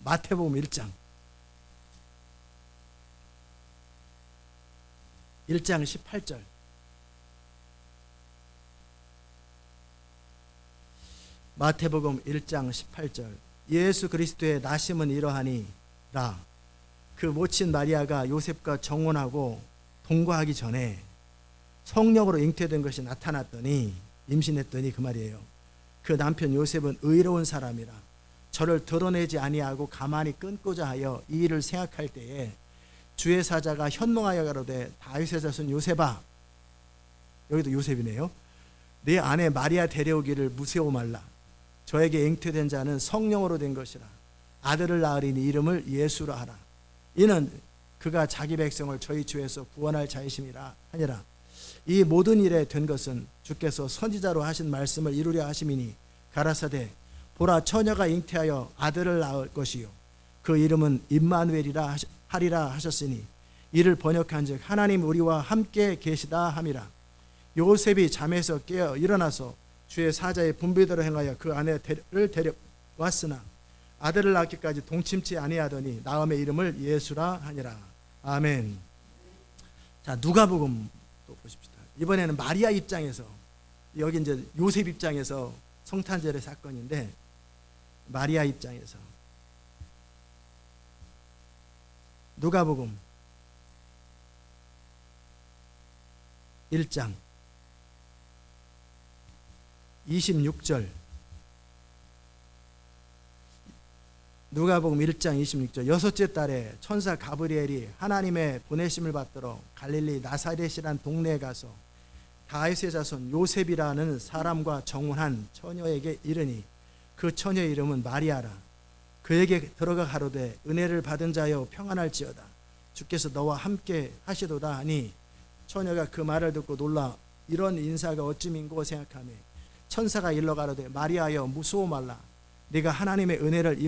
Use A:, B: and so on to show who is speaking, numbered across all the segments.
A: 마태복음 1장 18절. 마태복음 1장 18절. 예수 그리스도의 나심은 이러하니라. 그 모친 마리아가 요셉과 정혼하고 동거하기 전에 성령으로 잉태된 것이 나타났더니, 임신했더니 그 말이에요. 그 남편 요셉은 의로운 사람이라 저를 드러내지 아니하고 가만히 끊고자 하여 이 일을 생각할 때에 주의 사자가 현몽하여 가로되 다윗의 자손 요셉아, 여기도 요셉이네요, 내 아내 마리아 데려오기를 무서워 말라. 저에게 잉태된 자는 성령으로 된 것이라. 아들을 낳으리니 이름을 예수라 하라. 이는 그가 자기 백성을 저희 주에서 구원할 자이심이라 하니라. 이 모든 일에 된 것은 주께서 선지자로 하신 말씀을 이루려 하심이니 가라사대 보라 처녀가 잉태하여 아들을 낳을 것이요 그 이름은 임마누엘이라 하리라 하셨으니 이를 번역한즉 하나님 우리와 함께 계시다 함이라. 요셉이 잠에서 깨어 일어나서 주의 사자의 분비대로 행하여 그 아내를 데려왔으나 아들을 낳기까지 동침치 아니하더니 낳음의 이름을 예수라 하니라. 아멘. 자, 누가복음 또 보십시다. 이번에는 마리아 입장에서, 여기 이제 요셉 입장에서 성탄절의 사건인데 마리아 입장에서 누가복음 1장 26절. 누가복음 1장 26절. 여섯째 달에 천사 가브리엘이 하나님의 보내심을 받들어 갈릴리 나사렛이란 동네에 가서 다윗의 자손 요셉이라는 사람과 정혼한 처녀에게 이르니 그 처녀의 이름은 마리아라. 그에게 들어가 가로되 은혜를 받은 자여 평안할지어다. 주께서 너와 함께 하시도다 하니 처녀가 그 말을 듣고 놀라 이런 인사가 어찌민고 생각하며 천사가 일러 가로되 마리아여 무서워 말라. 네가 하나님의 은혜를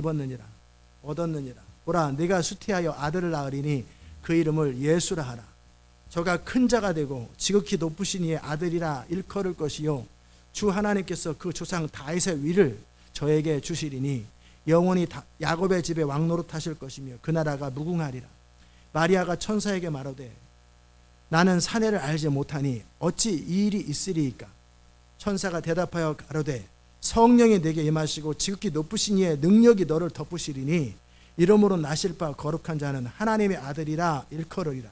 A: 얻었느니라. 보라 네가 수태하여 아들을 낳으리니 그 이름을 예수라 하라. 저가 큰 자가 되고 지극히 높으신 이의 아들이라 일컬을 것이요 주 하나님께서 그 조상 다윗의 위를 저에게 주시리니 영원히 야곱의 집에 왕노릇 하실 것이며 그 나라가 무궁하리라. 마리아가 천사에게 말하되 나는 사내를 알지 못하니 어찌 이 일이 있으리이까. 천사가 대답하여 가로되 성령이 내게 임하시고 지극히 높으신 이의 능력이 너를 덮으시리니 이러므로 나실 바 거룩한 자는 하나님의 아들이라 일컬으리라.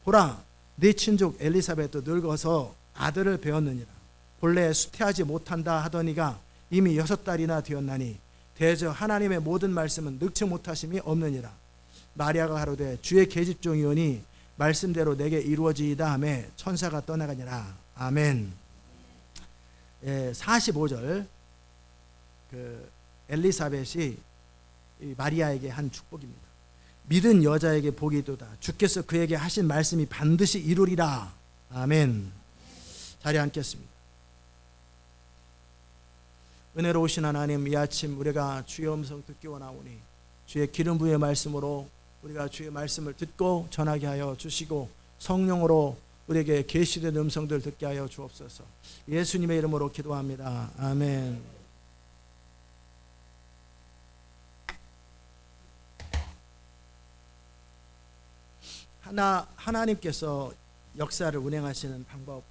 A: 보라 네 친족 엘리사벳도 늙어서 아들을 배웠느니라. 본래 수태하지 못한다 하더니가 이미 6달이나 되었나니 대저 하나님의 모든 말씀은 늙지 못하심이 없느니라. 마리아가 가로되 주의 계집종이오니 말씀대로 내게 이루어지이다 하매 천사가 떠나가니라. 아멘. 45절. 그 엘리사벳이 마리아에게 한 축복입니다. 믿은 여자에게 복이 있도다. 주께서 그에게 하신 말씀이 반드시 이루리라. 아멘. 자리에 앉겠습니다. 은혜로우신 하나님, 이 아침 우리가 주의 음성 듣기 원하오니 주의 기름 부의 말씀으로 우리가 주의 말씀을 듣고 전하게 하여 주시고 성령으로 우리에게 계시된 음성들 듣게 하여 주옵소서. 예수님의 이름으로 기도합니다. 아멘. 하나님께서 역사를 운행하시는 방법,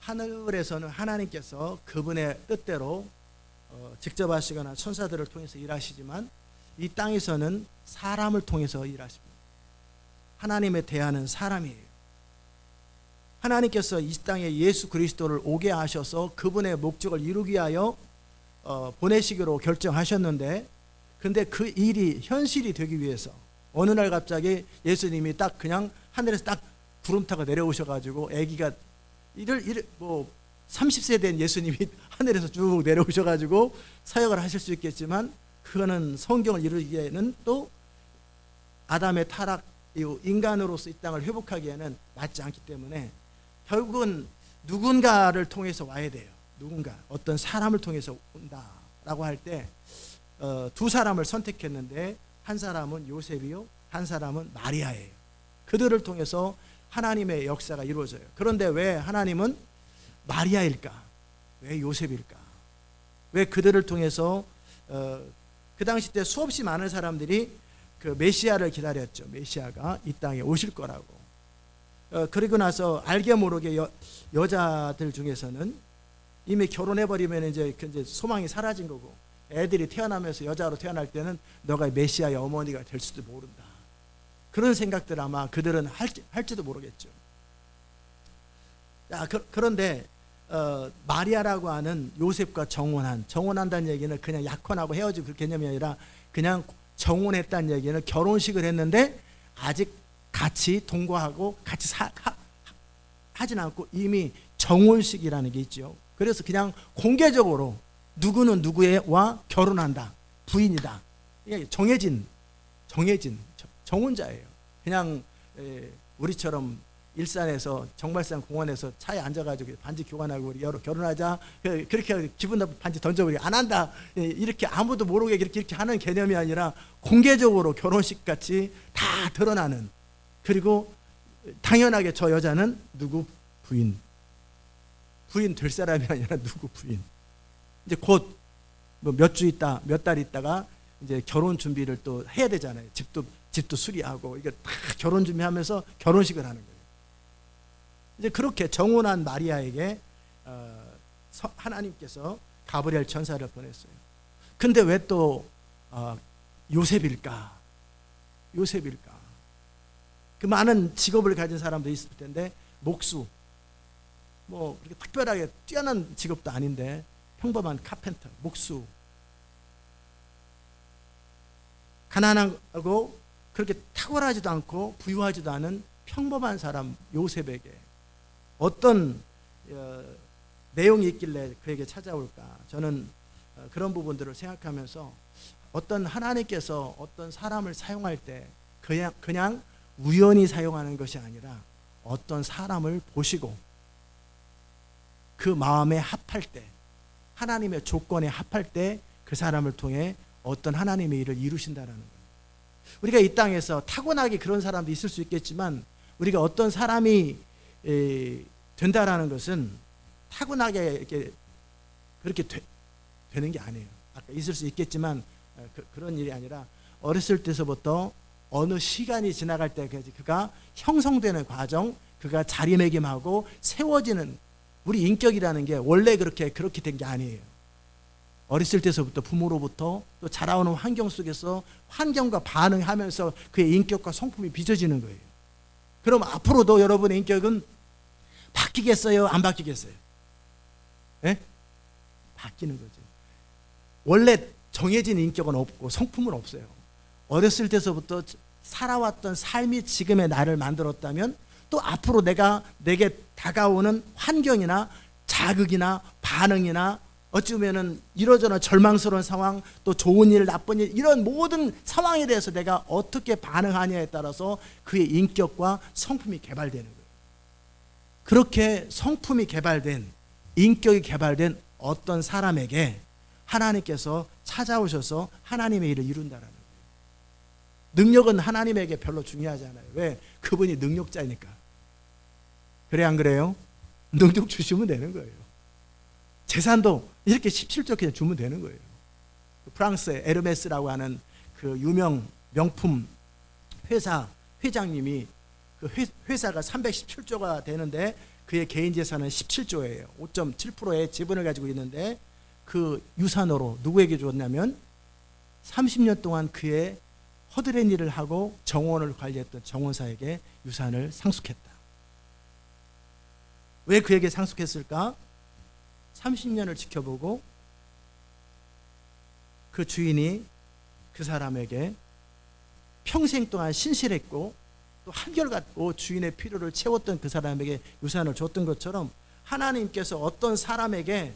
A: 하늘에서는 하나님께서 그분의 뜻대로 직접 하시거나 천사들을 통해서 일하시지만 이 땅에서는 사람을 통해서 일하십니다. 하나님의 대하는 사람이에요. 하나님께서 이 땅에 예수 그리스도를 오게 하셔서 그분의 목적을 이루기 위하여 보내시기로 결정하셨는데, 근데 그 일이 현실이 되기 위해서 어느 날 갑자기 예수님이 딱 그냥 하늘에서 딱 구름 타고 내려오셔가지고 아기가 30세 된 예수님이 하늘에서 쭉 내려오셔가지고 사역을 하실 수 있겠지만 그거는 성경을 이루기에는 또 아담의 타락 이후 인간으로서 이 땅을 회복하기에는 맞지 않기 때문에 결국은 누군가를 통해서 와야 돼요. 누군가 어떤 사람을 통해서 온다라고 할 때 두 사람을 선택했는데 한 사람은 요셉이요, 한 사람은 마리아예요. 그들을 통해서 하나님의 역사가 이루어져요. 그런데 왜 하나님은 마리아일까? 왜 요셉일까? 왜 그들을 통해서 그 당시 때 수없이 많은 사람들이 그 메시아를 기다렸죠. 메시아가 이 땅에 오실 거라고. 그리고 나서 알게 모르게 여자들 중에서는 이미 결혼해버리면 이제 소망이 사라진 거고, 애들이 태어나면서 여자로 태어날 때는 너가 메시아의 어머니가 될 수도 모른다. 그런 생각들 아마 그들은 할지도 모르겠죠. 그런데 마리아라고 하는 요셉과 정혼한다는 얘기는 그냥 약혼하고 헤어지고 그 개념이 아니라 그냥 정혼했다는 얘기는 결혼식을 했는데 아직 같이 동거하고 같이 하진 않고 이미 정혼식이라는 게 있죠. 그래서 그냥 공개적으로 누구는 누구와 결혼한다, 부인이다, 정해진 정혼자예요. 그냥 우리처럼 일산에서 정발산 공원에서 차에 앉아가지고 반지 교환하고 우리 결혼하자, 그렇게 기분 나쁜 반지 던져버리고 안 한다, 이렇게 아무도 모르게 이렇게 하는 개념이 아니라 공개적으로 결혼식 같이 다 드러나는, 그리고 당연하게 저 여자는 누구 부인 될 사람이 아니라 누구 부인. 이제 곧 몇 주 있다, 몇 달 있다가 이제 결혼 준비를 또 해야 되잖아요. 집도 수리하고 이게 다 결혼 준비하면서 결혼식을 하는 거예요. 이제 그렇게 정혼한 마리아에게 하나님께서 가브리엘 천사를 보냈어요. 근데 왜 또 요셉일까? 그 많은 직업을 가진 사람도 있을 텐데, 목수, 뭐 그렇게 특별하게 뛰어난 직업도 아닌데 평범한 카펜터, 목수, 가난하고 그렇게 탁월하지도 않고 부유하지도 않은 평범한 사람 요셉에게 어떤 내용이 있길래 그에게 찾아올까? 저는 그런 부분들을 생각하면서 어떤 하나님께서 어떤 사람을 사용할 때 그냥 우연히 사용하는 것이 아니라 어떤 사람을 보시고 그 마음에 합할 때, 하나님의 조건에 합할 때 그 사람을 통해 어떤 하나님의 일을 이루신다라는 거예요. 우리가 이 땅에서 타고나게 그런 사람도 있을 수 있겠지만, 우리가 어떤 사람이 된다라는 것은 타고나게 이렇게 그렇게 되는 게 아니에요. 아까 있을 수 있겠지만 그런 일이 아니라 어렸을 때서부터 어느 시간이 지나갈 때까지 그가 형성되는 과정, 그가 자리매김하고 세워지는, 우리 인격이라는 게 원래 그렇게 된 게 아니에요. 어렸을 때서부터 부모로부터 또 자라오는 환경 속에서 환경과 반응하면서 그의 인격과 성품이 빚어지는 거예요. 그럼 앞으로도 여러분의 인격은 바뀌겠어요? 안 바뀌겠어요? 예? 바뀌는 거죠. 원래 정해진 인격은 없고 성품은 없어요. 어렸을 때서부터 살아왔던 삶이 지금의 나를 만들었다면, 또 앞으로 내게 다가오는 환경이나 자극이나 반응이나 어찌 보면은 이러저러 절망스러운 상황, 또 좋은 일, 나쁜 일, 이런 모든 상황에 대해서 내가 어떻게 반응하냐에 따라서 그의 인격과 성품이 개발되는 거예요. 그렇게 성품이 개발된, 인격이 개발된 어떤 사람에게 하나님께서 찾아오셔서 하나님의 일을 이룬다라는 거예요. 능력은 하나님에게 별로 중요하지 않아요. 왜? 그분이 능력자니까. 그래, 안 그래요? 능력 주시면 되는 거예요. 재산도 이렇게 17조 그냥 주면 되는 거예요. 프랑스의 에르메스라고 하는 그 유명 명품 회사 회장님이, 그 회사가 317조가 되는데 그의 개인 재산은 17조예요. 5.7%의 지분을 가지고 있는데, 그 유산으로 누구에게 줬냐면 30년 동안 그의 허드렛 일을 하고 정원을 관리했던 정원사에게 유산을 상속했다. 왜 그에게 상속했을까? 30년을 지켜보고 그 주인이 그 사람에게 평생 동안 신실했고 또 한결같고 주인의 필요를 채웠던 그 사람에게 유산을 줬던 것처럼, 하나님께서 어떤 사람에게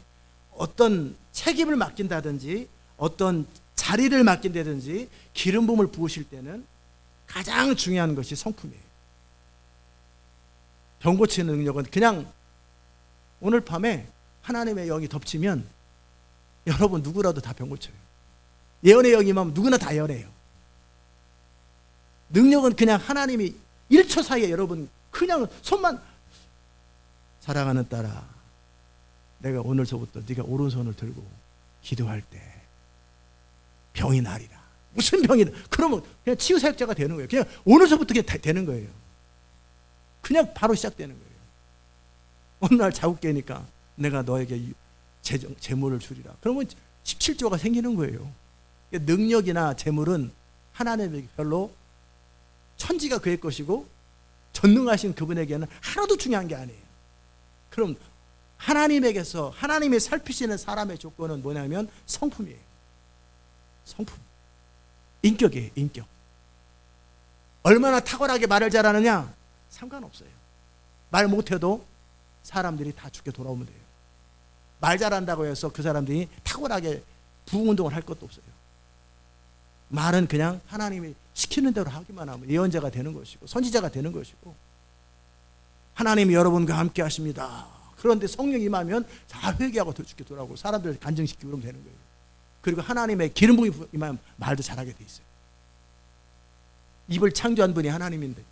A: 어떤 책임을 맡긴다든지 어떤 자리를 맡긴다든지 기름 부음을 부으실 때는 가장 중요한 것이 성품이에요. 병 고치는 능력은 그냥 오늘 밤에 하나님의 영이 덮치면 여러분 누구라도 다 병 고쳐요. 예언의 영이 임하면 누구나 다 예언해요. 능력은 그냥 하나님이 1초 사이에 여러분 그냥 손만, 사랑하는 딸아, 내가 오늘서부터 네가 오른손을 들고 기도할 때 병이 나리라. 무슨 병이든 그러면 그냥 치유사역자가 되는 거예요. 그냥 오늘서부터 그냥 되는 거예요. 그냥 바로 시작되는 거예요. 어느 날 자고 깨니까 내가 너에게 재물을 주리라. 그러면 17조가 생기는 거예요. 능력이나 재물은 하나님에게 별로 천지가 그의 것이고 전능하신 그분에게는 하나도 중요한 게 아니에요. 그럼 하나님에게서 하나님이 살피시는 사람의 조건은 뭐냐면 성품이에요. 성품. 인격이에요. 인격. 얼마나 탁월하게 말을 잘하느냐? 상관없어요. 말 못해도 사람들이 다 죽게 돌아오면 돼요. 말 잘한다고 해서 그 사람들이 탁월하게 부흥운동을 할 것도 없어요. 말은 그냥 하나님이 시키는 대로 하기만 하면 예언자가 되는 것이고 선지자가 되는 것이고, 하나님이 여러분과 함께 하십니다. 그런데 성령 임하면 다 회개하고 더 죽게 돌아오고 사람들 간증시키고 그러면 되는 거예요. 그리고 하나님의 기름 부음이 임하면 말도 잘하게 돼 있어요. 입을 창조한 분이 하나님인데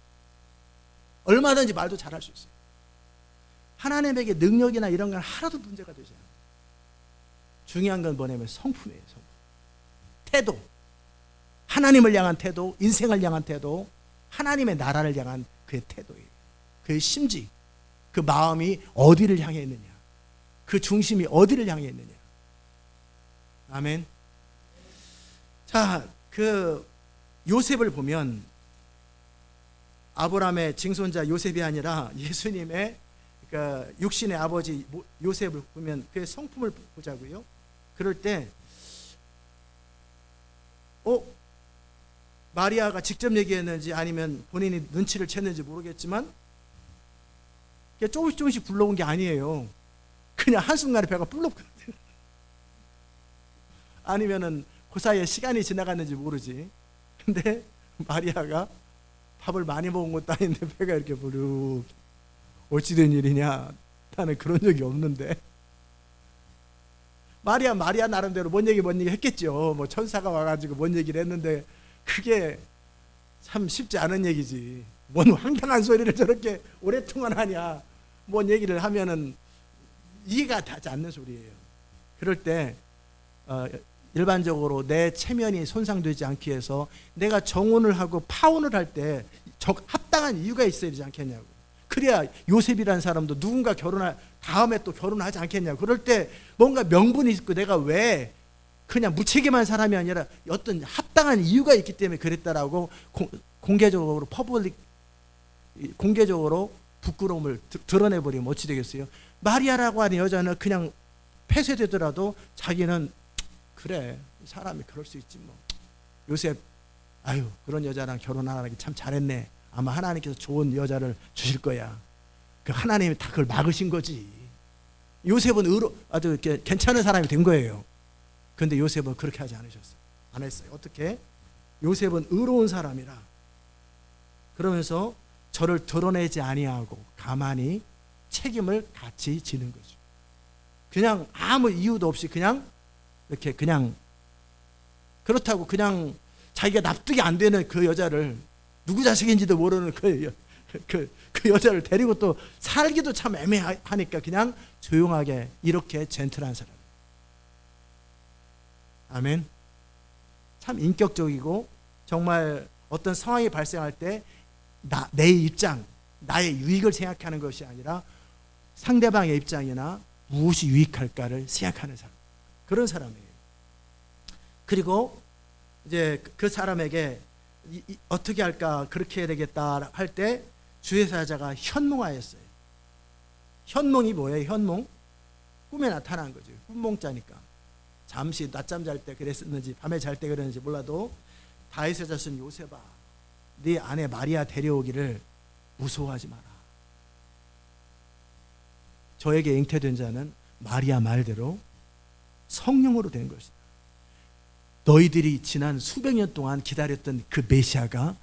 A: 얼마든지 말도 잘할 수 있어요. 하나님에게 능력이나 이런 건 하나도 문제가 되지 않아요. 중요한 건 뭐냐면 성품이에요. 성품. 태도. 하나님을 향한 태도, 인생을 향한 태도, 하나님의 나라를 향한 그의 태도예요. 그의 심지, 그 마음이 어디를 향해 있느냐, 그 중심이 어디를 향해 있느냐. 아멘. 자, 그 요셉을 보면 아브라함의 증손자 요셉이 아니라 예수님의 그 육신의 아버지 요셉을 보면 그의 성품을 보자고요. 그럴 때 마리아가 직접 얘기했는지 아니면 본인이 눈치를 챘는지 모르겠지만 조금씩 조금씩 불러온 게 아니에요. 그냥 한순간에 배가 불렀거든요. 아니면은 그 사이에 시간이 지나갔는지 모르지. 근데 마리아가 밥을 많이 먹은 것도 아닌데 배가 이렇게 부르. 어찌된 일이냐? 나는 그런 적이 없는데. 마리아 나름대로 뭔 얘기 했겠죠. 뭐 천사가 와가지고 뭔 얘기를 했는데 그게 참 쉽지 않은 얘기지. 뭔 황당한 소리를 저렇게 오랫동안 하냐. 뭔 얘기를 하면은 이해가 되지 않는 소리예요. 그럴 때 일반적으로 내 체면이 손상되지 않기 위해서 내가 정혼을 하고 파혼을 할 때 합당한 이유가 있어야 되지 않겠냐고. 그래야 요셉이라는 사람도 누군가 결혼할 다음에 또 결혼하지 않겠냐고. 그럴 때 뭔가 명분이 있고 내가 왜 그냥 무책임한 사람이 아니라 어떤 합당한 이유가 있기 때문에 그랬다라고 공개적으로 공개적으로 부끄러움을 드러내버리면 어찌 되겠어요? 마리아라고 하는 여자는 그냥 폐쇄되더라도 자기는 그래, 사람이 그럴 수 있지 뭐. 요셉, 아유, 그런 여자랑 결혼 안 하기 참 잘했네. 아마 하나님께서 좋은 여자를 주실 거야. 그 하나님이 다 그걸 막으신 거지. 요셉은 아주 괜찮은 사람이 된 거예요. 그런데 요셉은 그렇게 하지 않으셨어요. 안 했어요. 어떻게? 요셉은 의로운 사람이라. 그러면서 저를 드러내지 아니하고 가만히 책임을 같이 지는 거죠. 그냥 아무 이유도 없이 그냥 이렇게 그냥 그렇다고 그냥 자기가 납득이 안 되는 그 여자를 누구 자식인지도 모르는 그 여자를 데리고 또 살기도 참 애매하니까 그냥 조용하게 이렇게 젠틀한 사람. 아멘. 참 인격적이고 정말 어떤 상황이 발생할 때 내 입장, 나의 유익을 생각하는 것이 아니라 상대방의 입장이나 무엇이 유익할까를 생각하는 사람. 그런 사람이에요. 그리고 이제 그 사람에게 어떻게 할까, 그렇게 해야 되겠다 할 때 주의 사자가 현몽하였어요. 현몽이 뭐예요? 현몽? 꿈에 나타난 거죠. 꿈몽자니까. 잠시 낮잠 잘 때 그랬었는지 밤에 잘 때 그랬는지 몰라도 다윗의 자손 요셉아, 네 아내 마리아 데려오기를 무서워하지 마라. 저에게 잉태된 자는 마리아 말대로 성령으로 된 것이다. 너희들이 지난 수백 년 동안 기다렸던 그 메시아가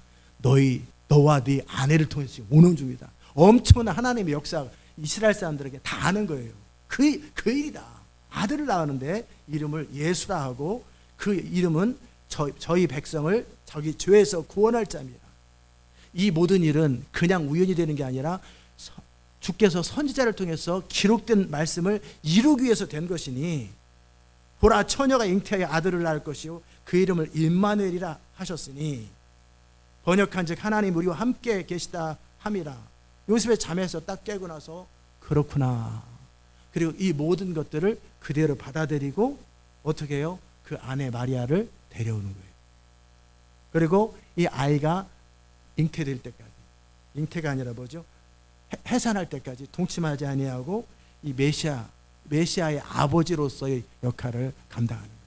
A: 너와 네 아내를 통해서 오는 중이다. 엄청난 하나님의 역사 이스라엘 사람들에게 다 아는 거예요. 그 일이다. 아들을 낳았는데 이름을 예수라 하고 그 이름은 저희 백성을 저기 죄에서 구원할 자입니다. 이 모든 일은 그냥 우연히 되는 게 아니라 주께서 선지자를 통해서 기록된 말씀을 이루기 위해서 된 것이니 보라 처녀가 잉태하여 아들을 낳을 것이요 그 이름을 임마누엘이라 하셨으니 번역한즉 하나님 우리와 함께 계시다 함이라. 요셉의 잠에서 딱 깨고 나서 그렇구나. 그리고 이 모든 것들을 그대로 받아들이고 어떻게 해요? 그 아내 마리아를 데려오는 거예요. 그리고 이 아이가 잉태될 때까지, 잉태가 아니라 뭐죠? 해산할 때까지 동침하지 아니하고 이 메시아의 아버지로서의 역할을 감당하는 거예요.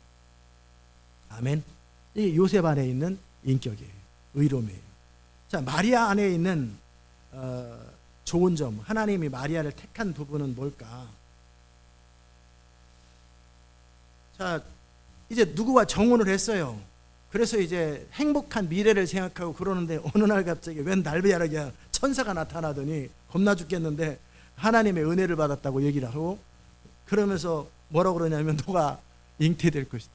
A: 아멘. 이 요셉 안에 있는 인격이에요. 의로움이에요. 자, 마리아 안에 있는 좋은 점, 하나님이 마리아를 택한 부분은 뭘까? 자, 이제 누구와 정혼을 했어요. 그래서 이제 행복한 미래를 생각하고 그러는데 어느 날 갑자기 웬 날벼락이야 천사가 나타나더니 겁나 죽겠는데 하나님의 은혜를 받았다고 얘기를 하고 그러면서 뭐라고 그러냐면 너가 잉태될 것이다.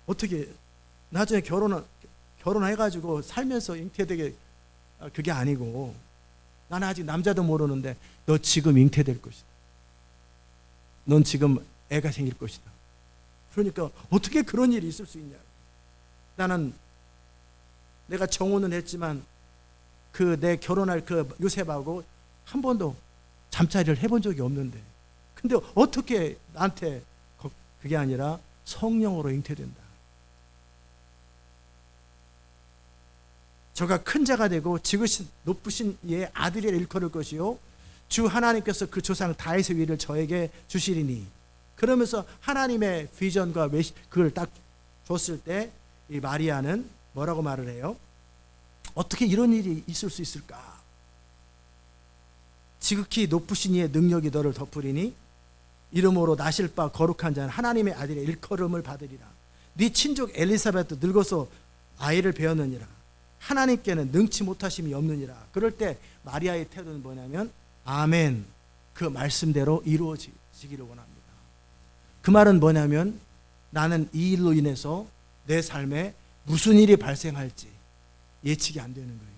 A: 어떻게 나중에 결혼해가지고 살면서 잉태되게, 그게 아니고 나는 아직 남자도 모르는데 너 지금 잉태될 것이다. 넌 지금 애가 생길 것이다. 그러니까 어떻게 그런 일이 있을 수 있냐. 나는 내가 정혼은 했지만 그 내 결혼할 그 요셉하고 한 번도 잠자리를 해본 적이 없는데 근데 어떻게 나한테 그게 아니라 성령으로 잉태된다. 저가 큰 자가 되고 지극히 높으신 이의 아들이라 일컬을 것이요 주 하나님께서 그 조상 다윗의 위를 저에게 주시리니. 그러면서 하나님의 비전과 그걸 딱 줬을 때 이 마리아는 뭐라고 말을 해요? 어떻게 이런 일이 있을 수 있을까? 지극히 높으신 이의 능력이 너를 덮으리니 이름으로 나실 바 거룩한 자는 하나님의 아들의 일컬음을 받으리라. 네 친족 엘리사벳도 늙어서 아이를 배었느니라. 하나님께는 능치 못하심이 없느니라. 그럴 때 마리아의 태도는 뭐냐면 아멘, 그 말씀대로 이루어지기를 원합니다. 그 말은 뭐냐면 나는 이 일로 인해서 내 삶에 무슨 일이 발생할지 예측이 안 되는 거예요.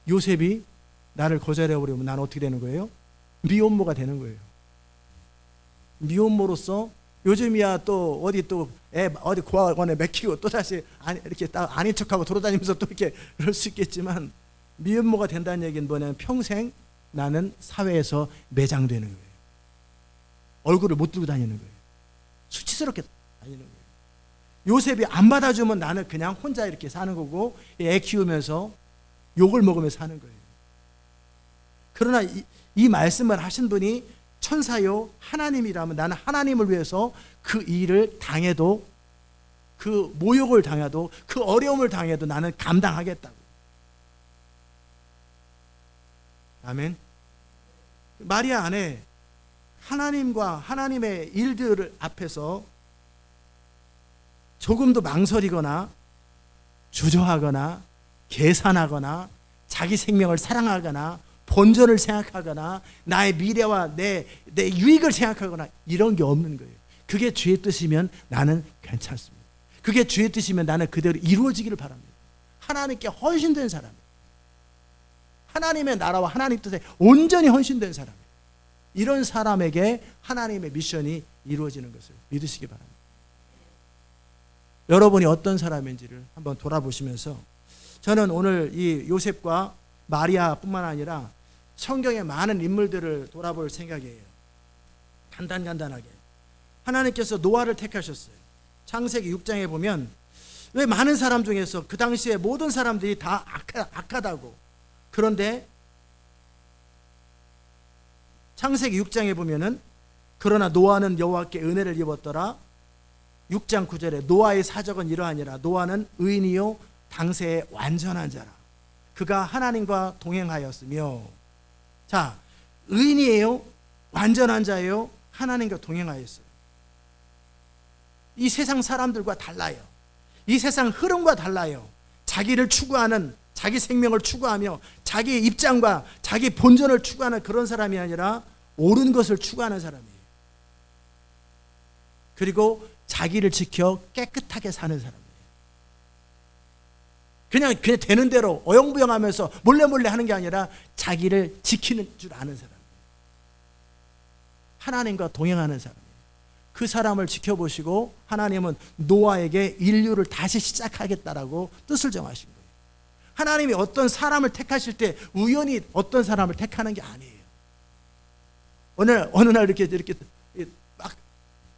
A: 요셉이 나를 거절해버리면 나는 어떻게 되는 거예요? 미혼모가 되는 거예요. 미혼모로서 요즘이야 또 어디 고아원에 맡기고 또 다시 이렇게 딱 아닌 척하고 돌아다니면서 또 이렇게 그럴 수 있겠지만 미혼모가 된다는 얘기는 뭐냐면 평생 나는 사회에서 매장되는 거예요. 얼굴을 못 들고 다니는 거예요. 수치스럽게 다니는 거예요. 요셉이 안 받아주면 나는 그냥 혼자 이렇게 사는 거고 애 키우면서 욕을 먹으면서 사는 거예요. 그러나 이 말씀을 하신 분이 천사요 하나님이라면 나는 하나님을 위해서 그 일을 당해도 그 모욕을 당해도 그 어려움을 당해도 나는 감당하겠다고. 아멘. 마리아 안에 하나님과 하나님의 일들 앞에서 조금도 망설이거나 주저하거나 계산하거나 자기 생명을 사랑하거나 본전을 생각하거나 나의 미래와 내 유익을 생각하거나 이런 게 없는 거예요. 그게 주의 뜻이면 나는 괜찮습니다. 그게 주의 뜻이면 나는 그대로 이루어지기를 바랍니다. 하나님께 헌신된 사람이에요. 하나님의 나라와 하나님 뜻에 온전히 헌신된 사람이에요. 이런 사람에게 하나님의 미션이 이루어지는 것을 믿으시기 바랍니다. 여러분이 어떤 사람인지를 한번 돌아보시면서 저는 오늘 이 요셉과 마리아뿐만 아니라 성경의 많은 인물들을 돌아볼 생각이에요. 간단하게 하나님께서 노아를 택하셨어요. 창세기 6장에 보면 왜 많은 사람 중에서 그 당시에 모든 사람들이 다 악하다고. 그런데 창세기 6장에 보면은 그러나 노아는 여호와께 은혜를 입었더라. 6장 9절에 노아의 사적은 이러하니라. 노아는 의인이요 당세의 완전한 자라. 그가 하나님과 동행하였으며. 자, 의인이에요? 완전한 자예요? 하나님과 동행하였어요. 이 세상 사람들과 달라요. 이 세상 흐름과 달라요. 자기를 추구하는, 자기 생명을 추구하며 자기 입장과 자기 본전을 추구하는 그런 사람이 아니라 옳은 것을 추구하는 사람이에요. 그리고 자기를 지켜 깨끗하게 사는 사람이에요. 그냥 되는 대로 어영부영하면서 몰래 하는 게 아니라 자기를 지키는 줄 아는 사람이에요. 하나님과 동행하는 사람이에요. 그 사람을 지켜보시고 하나님은 노아에게 인류를 다시 시작하겠다라고 뜻을 정하신 거예요. 하나님이 어떤 사람을 택하실 때 우연히 어떤 사람을 택하는 게 아니에요. 어느 날 이렇게 막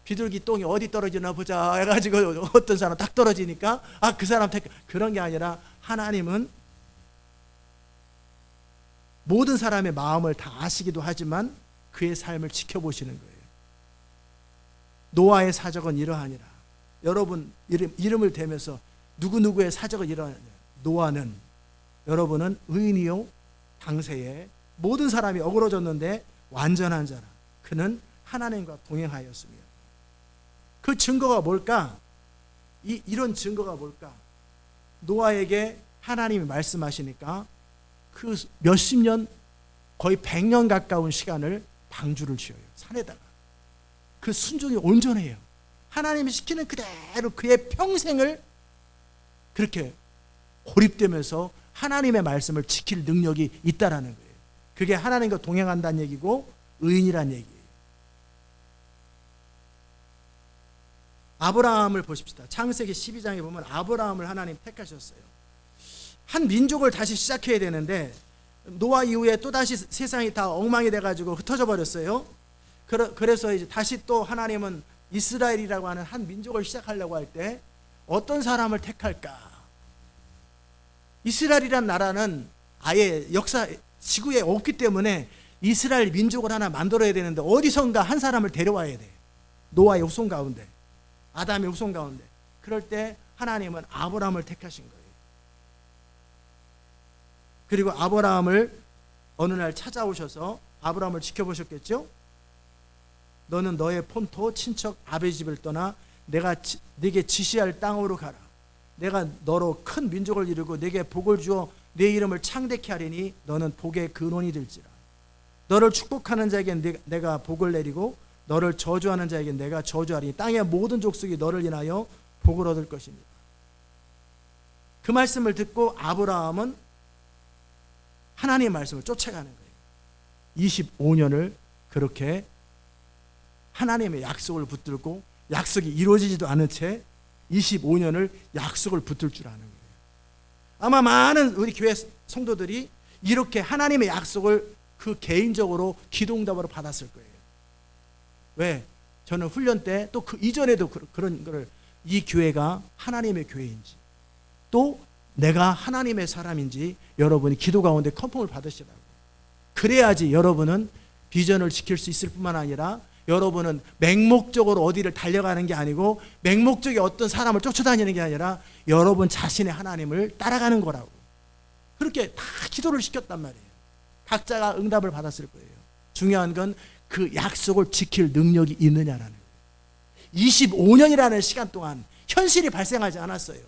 A: 비둘기 똥이 어디 떨어지나 보자 해가지고 어떤 사람 딱 떨어지니까 그 사람 택, 그런 게 아니라 하나님은 모든 사람의 마음을 다 아시기도 하지만 그의 삶을 지켜보시는 거예요. 노아의 사적은 이러하니라. 여러분 이름을 대면서 누구누구의 사적은 이러하니라. 노아는, 여러분은 의인이요 당세에 모든 사람이 어그러졌는데 완전한 자라. 그는 하나님과 동행하였으며. 그 증거가 뭘까? 이런 증거가 뭘까? 노아에게 하나님이 말씀하시니까 그 몇십 년, 거의 100년 가까운 시간을 방주를 지어요. 산에다가. 그 순종이 온전해요. 하나님이 시키는 그대로 그의 평생을 그렇게 고립되면서 하나님의 말씀을 지킬 능력이 있다라는 거예요. 그게 하나님과 동행한다는 얘기고 의인이란 얘기예요. 아브라함을 보십시다. 창세기 12장에 보면 아브라함을 하나님 택하셨어요. 한 민족을 다시 시작해야 되는데 노아 이후에 또다시 세상이 다 엉망이 돼가지고 흩어져 버렸어요. 그래서 이제 다시 또 하나님은 이스라엘이라고 하는 한 민족을 시작하려고 할 때 어떤 사람을 택할까? 이스라엘이란 나라는 아예 역사 지구에 없기 때문에 이스라엘 민족을 하나 만들어야 되는데 어디선가 한 사람을 데려와야 돼. 노아의 후손 가운데, 아담의 후손 가운데. 그럴 때 하나님은 아브라함을 택하신 거예요. 그리고 아브라함을 어느 날 찾아오셔서 아브라함을 지켜보셨겠죠? 너는 너의 본토 친척 아베 집을 떠나 내가 네게 지시할 땅으로 가라. 내가 너로 큰 민족을 이루고 네게 복을 주어 내 이름을 창대케 하리니 너는 복의 근원이 될지라. 너를 축복하는 자에게 내가 복을 내리고 너를 저주하는 자에게 내가 저주하리니 땅의 모든 족속이 너를 인하여 복을 얻을 것입니다. 그 말씀을 듣고 아브라함은 하나님의 말씀을 쫓아가는 거예요. 25년을 그렇게 하나님의 약속을 붙들고 약속이 이루어지지도 않은 채 25년을 약속을 붙들 줄 아는 거예요. 아마 많은 우리 교회 성도들이 이렇게 하나님의 약속을 그 개인적으로 기도응답으로 받았을 거예요. 왜? 저는 훈련 때 또 그 이전에도 그런 거를 이 교회가 하나님의 교회인지 또 내가 하나님의 사람인지 여러분이 기도 가운데 컨펌을 받으시라고. 그래야지 여러분은 비전을 지킬 수 있을 뿐만 아니라 여러분은 맹목적으로 어디를 달려가는 게 아니고 맹목적인 어떤 사람을 쫓아다니는 게 아니라 여러분 자신의 하나님을 따라가는 거라고. 그렇게 다 기도를 시켰단 말이에요. 각자가 응답을 받았을 거예요. 중요한 건 그 약속을 지킬 능력이 있느냐라는 거예요. 25년이라는 시간 동안 현실이 발생하지 않았어요.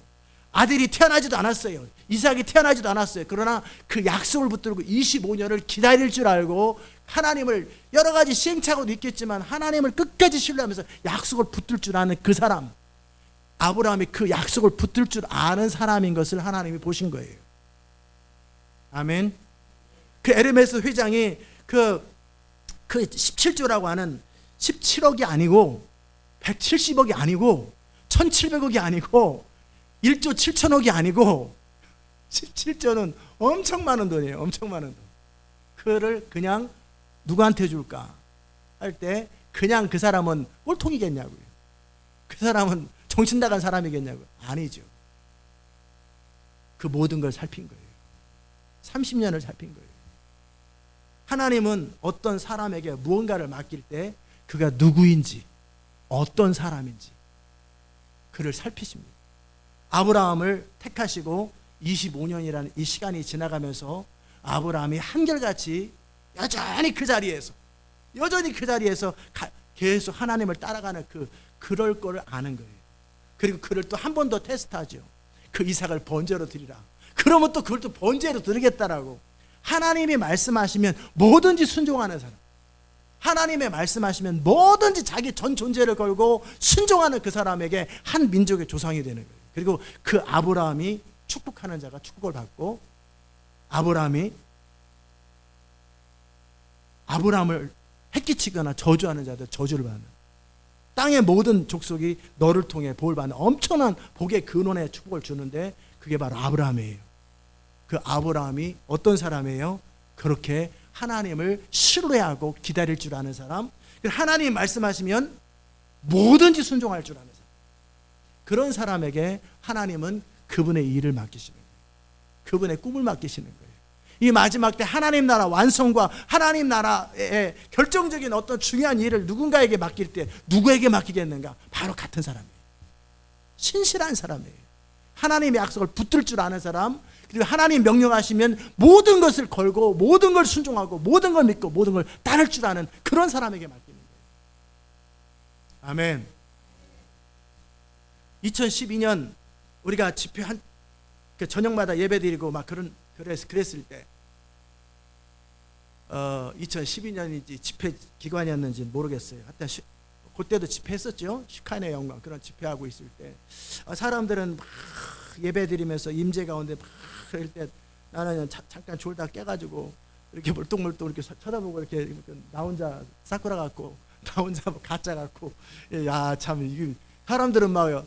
A: 아들이 태어나지도 않았어요. 이삭이 태어나지도 않았어요. 그러나 그 약속을 붙들고 25년을 기다릴 줄 알고 하나님을 여러 가지 시행착오도 있겠지만 하나님을 끝까지 신뢰하면서 약속을 붙들 줄 아는 그 사람, 아브라함이 그 약속을 붙들 줄 아는 사람인 것을 하나님이 보신 거예요. 아멘. 그 에르메스 회장이 그 17조라고 하는 17억이 아니고 170억이 아니고 1700억이 아니고 1조 7천억이 아니고 17조는 엄청 많은 돈이에요. 엄청 많은 돈. 그를 그냥 누구한테 줄까 할 때 그냥 그 사람은 꼴통이겠냐고요. 그 사람은 정신 나간 사람이겠냐고요. 아니죠. 그 모든 걸 살핀 거예요. 30년을 살핀 거예요. 하나님은 어떤 사람에게 무언가를 맡길 때 그가 누구인지 어떤 사람인지 그를 살피십니다. 아브라함을 택하시고 25년이라는 이 시간이 지나가면서 아브라함이 한결같이 여전히 그 자리에서 계속 하나님을 따라가는 그럴 거를 아는 거예요. 그리고 그를 또 한 번 더 테스트하죠. 그 이삭을 번제로 드리라. 그러면 또 그걸 또 번제로 드리겠다라고. 하나님이 말씀하시면 뭐든지 순종하는 사람, 하나님의 말씀하시면 뭐든지 자기 전 존재를 걸고 순종하는 그 사람에게 한 민족의 조상이 되는 거예요. 그리고 그 아브라함이 축복하는 자가 축복을 받고 아브라함을 해끼치거나 저주하는 자들 저주를 받는. 땅의 모든 족속이 너를 통해 복을 받는 엄청난 복의 근원의 축복을 주는데 그게 바로 아브라함이에요. 그 아브라함이 어떤 사람이에요? 그렇게 하나님을 신뢰하고 기다릴 줄 아는 사람, 하나님이 말씀하시면 뭐든지 순종할 줄 아는 사람, 그런 사람에게 하나님은 그분의 일을 맡기시는 거예요. 그분의 꿈을 맡기시는 거예요. 이 마지막 때 하나님 나라 완성과 하나님 나라의 결정적인 어떤 중요한 일을 누군가에게 맡길 때 누구에게 맡기겠는가? 바로 같은 사람이에요. 신실한 사람이에요. 하나님의 약속을 붙들 줄 아는 사람, 그리고 하나님 명령하시면 모든 것을 걸고 모든 걸 순종하고 모든 걸 믿고 모든 걸 따를 줄 아는 그런 사람에게 맡기는 거예요. 아멘. 2012년 우리가 집회 저녁마다 예배드리고 막 그랬을 때 2012년인지 집회 기관이었는지 모르겠어요. 하여튼 그때도 집회했었죠. 슈카의 영광 그런 집회하고 있을 때 사람들은 막 예배드리면서 임재 가운데 막 그럴 때 나는 잠깐 졸다 깨가지고 이렇게 멀뚱멀뚱 이렇게 쳐다보고 이렇게 나 혼자 사쿠라 같고 나 혼자 가짜 같고, 야 참 이게 사람들은 막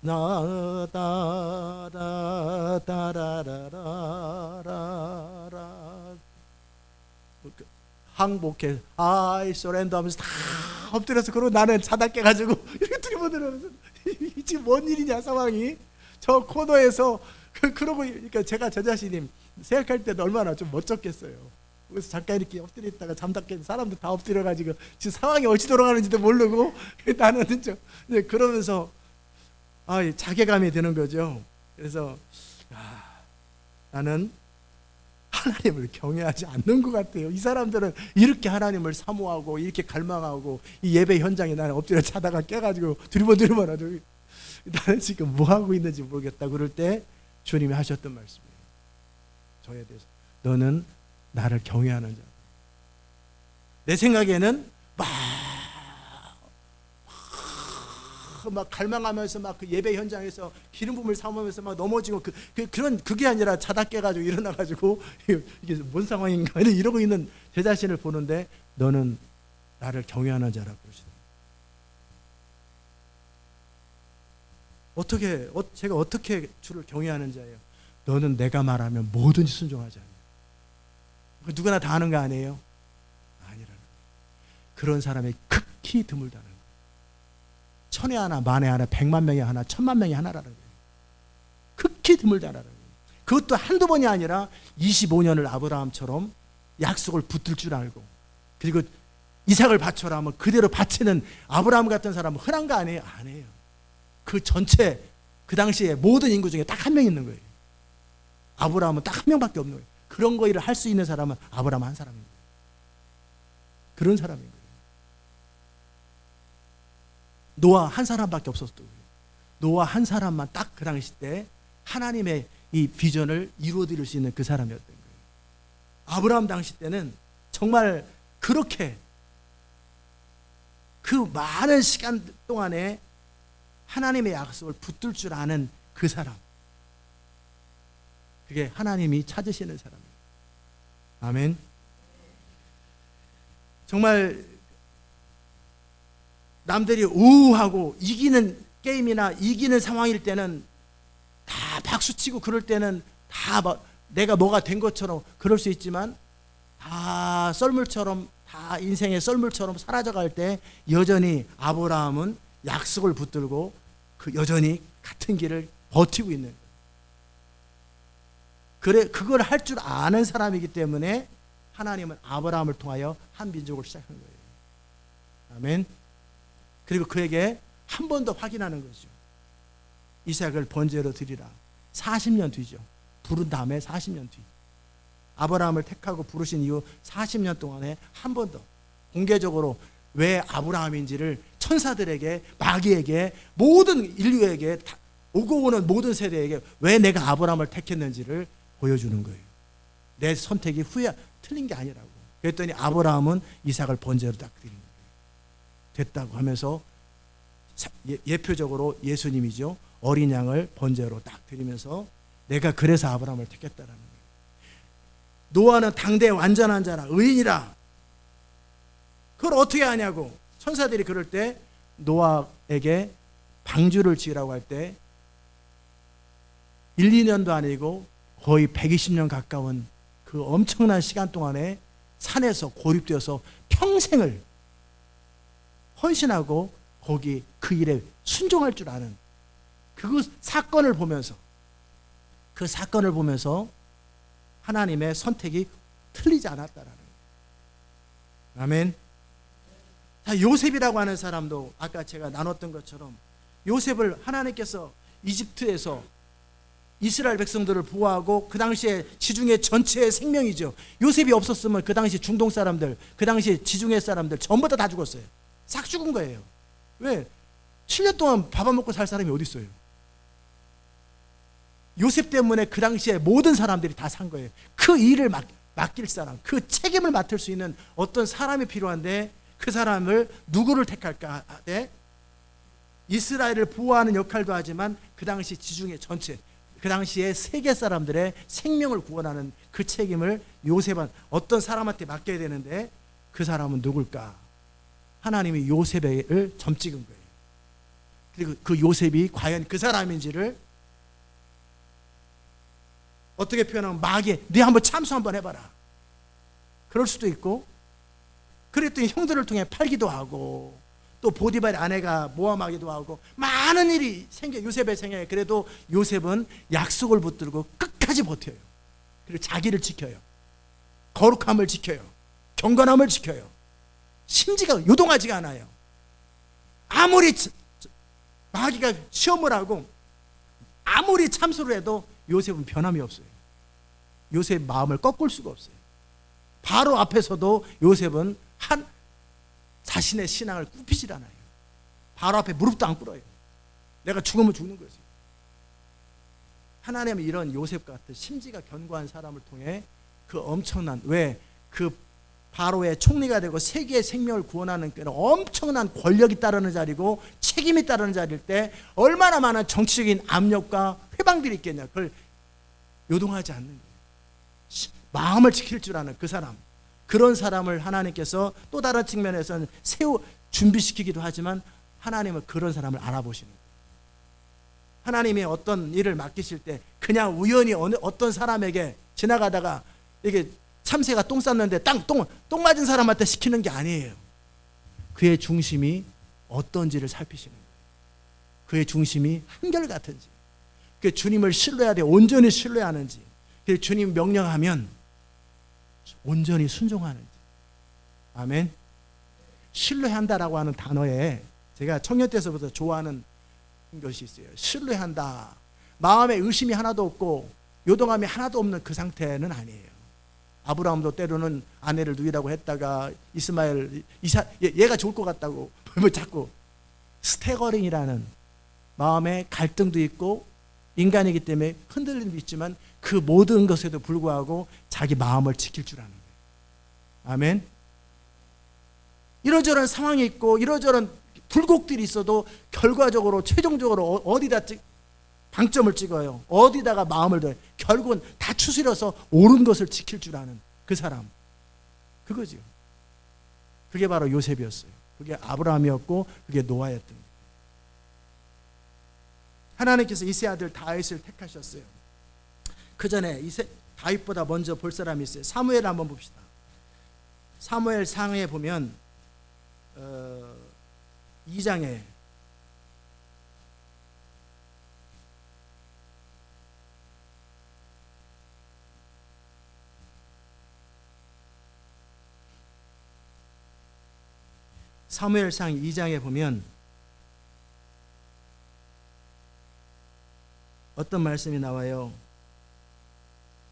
A: 나다라라라라 항복해 I surrender 하면서 다 엎드려서, 그러고 나는 자다 깨가지고 이렇게 들이보더라면서 이게 지금 뭔 일이냐 상황이. 저 코너에서 그러고, 그러니까 제가 저 자신이 생각할 때도 얼마나 좀 멋졌겠어요. 그래서 잠깐 이렇게 엎드려 있다가 잠다 깬 사람들 다 엎드려가지고 지금 상황이 어찌 돌아가는지도 모르고 나는 진짜 그러면서 자괴감이 드는 거죠. 그래서 나는 하나님을 경외하지 않는 것 같아요. 이 사람들은 이렇게 하나님을 사모하고 이렇게 갈망하고 이 예배 현장에 나는 엎드려 자다가 깨가지고 두리번두리번하죠. 나는 지금 뭐 하고 있는지 모르겠다. 그럴 때 주님이 하셨던 말씀이에요. 저에 대해서 너는 나를 경외하는 자. 내 생각에는 막 갈망하면서 막 그 예배 현장에서 기름 부음을 삼으면서 막 넘어지고 그게 아니라 자다 깨가지고 일어나가지고 이게 뭔 상황인가 이러고 있는 제 자신을 보는데 너는 나를 경외하는 자라고 그러시더라고요. 제가 어떻게 주를 경외하는 자예요? 너는 내가 말하면 뭐든지 순종하지 않아요. 누구나 다 아는 거 아니에요? 아니라는 거예요. 그런 사람이 극히 드물다는 거예요. 천에 하나, 만에 하나, 100만 명에 하나, 1000만 명에 하나라는 거예요. 극히 드물다라는 거예요. 그것도 한두 번이 아니라 25년을 아브라함처럼 약속을 붙들 줄 알고, 그리고 이삭을 바쳐라 하면 그대로 바치는 아브라함 같은 사람은 흔한 거 아니에요? 아니에요. 그 전체 그 당시에 모든 인구 중에 딱 한 명 있는 거예요. 아브라함은 딱 한 명밖에 없는 거예요. 그런 거 일을 할 수 있는 사람은 아브라함 한 사람입니다. 그런 사람인 거예요. 노아 한 사람밖에 없었던 거예요. 노아 한 사람만 딱 그 당시 때 하나님의 이 비전을 이루어드릴 수 있는 그 사람이었던 거예요. 아브라함 당시 때는 정말 그렇게 그 많은 시간 동안에 하나님의 약속을 붙들 줄 아는 그 사람, 그게 하나님이 찾으시는 사람이에요. 아멘. 정말 남들이 우우하고 이기는 게임이나 이기는 상황일 때는 다 박수치고 그럴 때는 다 내가 뭐가 된 것처럼 그럴 수 있지만, 다 썰물처럼, 다 인생의 썰물처럼 사라져갈 때 여전히 아브라함은 약속을 붙들고 여전히 같은 길을 버티고 있는 거예요. 그걸 할 줄 아는 사람이기 때문에 하나님은 아브라함을 통하여 한 민족을 시작한 거예요. 아멘. 그리고 그에게 한 번 더 확인하는 거죠. 이삭을 번제로 드리라. 40년 뒤죠. 부른 다음에 40년 뒤. 아브라함을 택하고 부르신 이후 40년 동안에 한 번 더 공개적으로 왜 아브라함인지를 천사들에게, 마귀에게, 모든 인류에게, 오고 오는 모든 세대에게 왜 내가 아브라함을 택했는지를 보여주는 거예요. 내 선택이 틀린 게 아니라고. 그랬더니 아브라함은 이삭을 번제로 딱 드린 거예요. 됐다고 하면서 예표적으로 예수님이죠. 어린 양을 번제로 딱 드리면서 내가 그래서 아브라함을 택했다라는 거예요. 노아는 당대 완전한 자라, 의인이라, 그걸 어떻게 하냐고. 천사들이 그럴 때 노아에게 방주를 지으라고 할 때 1, 2년도 아니고 거의 120년 가까운 그 엄청난 시간 동안에 산에서 고립되어서 평생을 헌신하고 거기 그 일에 순종할 줄 아는 그 사건을 보면서 하나님의 선택이 틀리지 않았다라는 거예요. 아멘. 요셉이라고 하는 사람도 아까 제가 나눴던 것처럼 요셉을 하나님께서 이집트에서 이스라엘 백성들을 보호하고 그 당시에 지중해 전체의 생명이죠. 요셉이 없었으면 그 당시 중동 사람들, 그 당시 지중해 사람들 전부 다 죽었어요. 싹 죽은 거예요. 왜? 7년 동안 밥 안 먹고 살 사람이 어디 있어요? 요셉 때문에 그 당시에 모든 사람들이 다 산 거예요. 그 일을 맡길 사람, 그 책임을 맡을 수 있는 어떤 사람이 필요한데 그 사람을 누구를 택할까? 이스라엘을 보호하는 역할도 하지만 그 당시 지중해 전체, 그 당시에 세계 사람들의 생명을 구원하는 그 책임을 요셉은 어떤 사람한테 맡겨야 되는데 그 사람은 누굴까? 하나님이 요셉을 점 찍은 거예요. 그리고 그 요셉이 과연 그 사람인지를 어떻게 표현하면 마귀에 네 한번 참수 한번 해봐라. 그럴 수도 있고, 그랬더니 형들을 통해 팔기도 하고, 또 보디발의 아내가 모함하기도 하고 많은 일이 생겨 요셉의 생애에. 그래도 요셉은 약속을 붙들고 끝까지 버텨요. 그리고 자기를 지켜요. 거룩함을 지켜요. 경건함을 지켜요. 심지가 요동하지가 않아요. 아무리 마귀가 시험을 하고 아무리 참수를 해도 요셉은 변함이 없어요. 요셉 마음을 꺾을 수가 없어요. 바로 앞에서도 요셉은 자신의 신앙을 굽히질 않아요. 바로 앞에 무릎도 안 꿇어요. 내가 죽으면 죽는 거지. 하나님은 이런 요셉 같은 심지가 견고한 사람을 통해 그 엄청난, 왜 그 바로의 총리가 되고 세계의 생명을 구원하는 게 엄청난 권력이 따르는 자리고 책임이 따르는 자리일 때 얼마나 많은 정치적인 압력과 회방들이 있겠냐. 그걸 요동하지 않는 거예요. 마음을 지킬 줄 아는 그 사람, 그런 사람을 하나님께서 또 다른 측면에서는 준비시키기도 하지만 하나님은 그런 사람을 알아보시는 거예요. 하나님이 어떤 일을 맡기실 때 그냥 우연히 어떤 사람에게 지나가다가 이게 참새가 똥 쌌는데 똥 맞은 사람한테 시키는 게 아니에요. 그의 중심이 어떤지를 살피시는 거예요. 그의 중심이 한결같은지, 그 주님을 신뢰해야 돼 온전히 신뢰하는지, 그 주님 명령하면 온전히 순종하는지. 아멘. 신뢰한다라고 하는 단어에 제가 청년 때서부터 좋아하는 것이 있어요. 신뢰한다. 마음에 의심이 하나도 없고 요동함이 하나도 없는 그 상태는 아니에요. 아브라함도 때로는 아내를 누이라고 했다가 이스마엘 얘가 좋을 것 같다고 자꾸 스태거링이라는 마음에 갈등도 있고 인간이기 때문에 흔들림도 있지만 그 모든 것에도 불구하고 자기 마음을 지킬 줄 아는 거예요. 아멘. 이러저런 상황이 있고 이러저런 굴곡들이 있어도 결과적으로 최종적으로 어디다 방점을 찍어요. 어디다가 마음을 둬요. 결국은 다 추스려서 옳은 것을 지킬 줄 아는 그 사람, 그거죠. 그게 바로 요셉이었어요. 그게 아브라함이었고 그게 노아였던 거예요. 하나님께서 이세 아들 다윗을 택하셨어요. 그 전에 다윗보다 먼저 볼 사람이 있어요. 사무엘 한번 봅시다. 사무엘 상에 보면 2장에 사무엘상 2장에 보면 어떤 말씀이 나와요?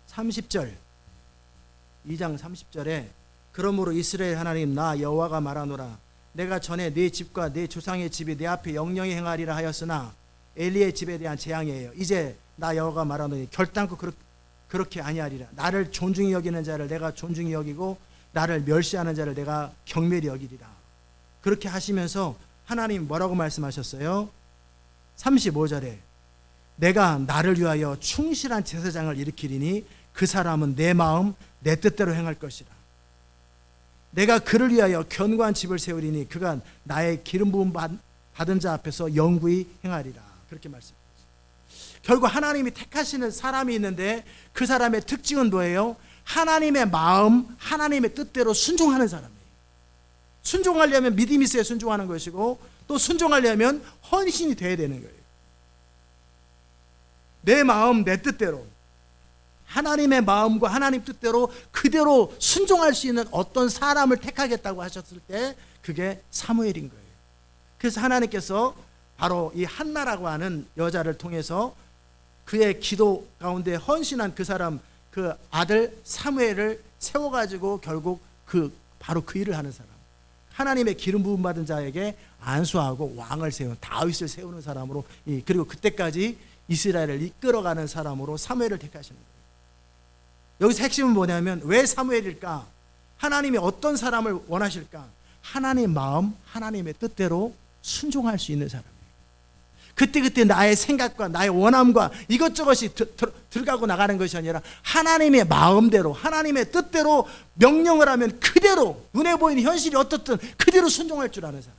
A: 30절, 2장 30절에 그러므로 이스라엘 하나님 나 여호와가 말하노라 내가 전에 네 집과 네 조상의 집이 내 앞에 영영히 행하리라 하였으나 엘리의 집에 대한 재앙이에요. 이제 나 여호와가 말하노니 결단코 그렇게 아니하리라. 나를 존중히 여기는 자를 내가 존중히 여기고 나를 멸시하는 자를 내가 경멸히 여기리라. 그렇게 하시면서 하나님 뭐라고 말씀하셨어요? 35절에 내가 나를 위하여 충실한 제사장을 일으키리니 그 사람은 내 마음 내 뜻대로 행할 것이라. 내가 그를 위하여 견고한 집을 세우리니 그가 나의 기름 부음 받은 자 앞에서 영구히 행하리라. 그렇게 말씀합니다. 결국 하나님이 택하시는 사람이 있는데 그 사람의 특징은 뭐예요? 하나님의 마음, 하나님의 뜻대로 순종하는 사람이에요. 순종하려면 믿음이 있어야 순종하는 것이고, 또 순종하려면 헌신이 돼야 되는 거예요. 내 마음, 내 뜻대로, 하나님의 마음과 하나님 뜻대로 그대로 순종할 수 있는 어떤 사람을 택하겠다고 하셨을 때 그게 사무엘인 거예요. 그래서 하나님께서 바로 이 한나라고 하는 여자를 통해서 그의 기도 가운데 헌신한 그 사람, 그 아들 사무엘을 세워가지고 결국 바로 그 일을 하는 사람, 하나님의 기름 부음 받은 자에게 안수하고 왕을 세우는, 다윗을 세우는 사람으로, 그리고 그때까지 이스라엘을 이끌어가는 사람으로 사무엘을 택하시는 거예요. 여기서 핵심은 뭐냐면, 왜 사무엘일까? 하나님이 어떤 사람을 원하실까? 하나님의 마음, 하나님의 뜻대로 순종할 수 있는 사람이에요. 그때 나의 생각과 나의 원함과 이것저것이 들어가고 나가는 것이 아니라 하나님의 마음대로, 하나님의 뜻대로 명령을 하면 그대로, 눈에 보이는 현실이 어떻든 그대로 순종할 줄 아는 사람.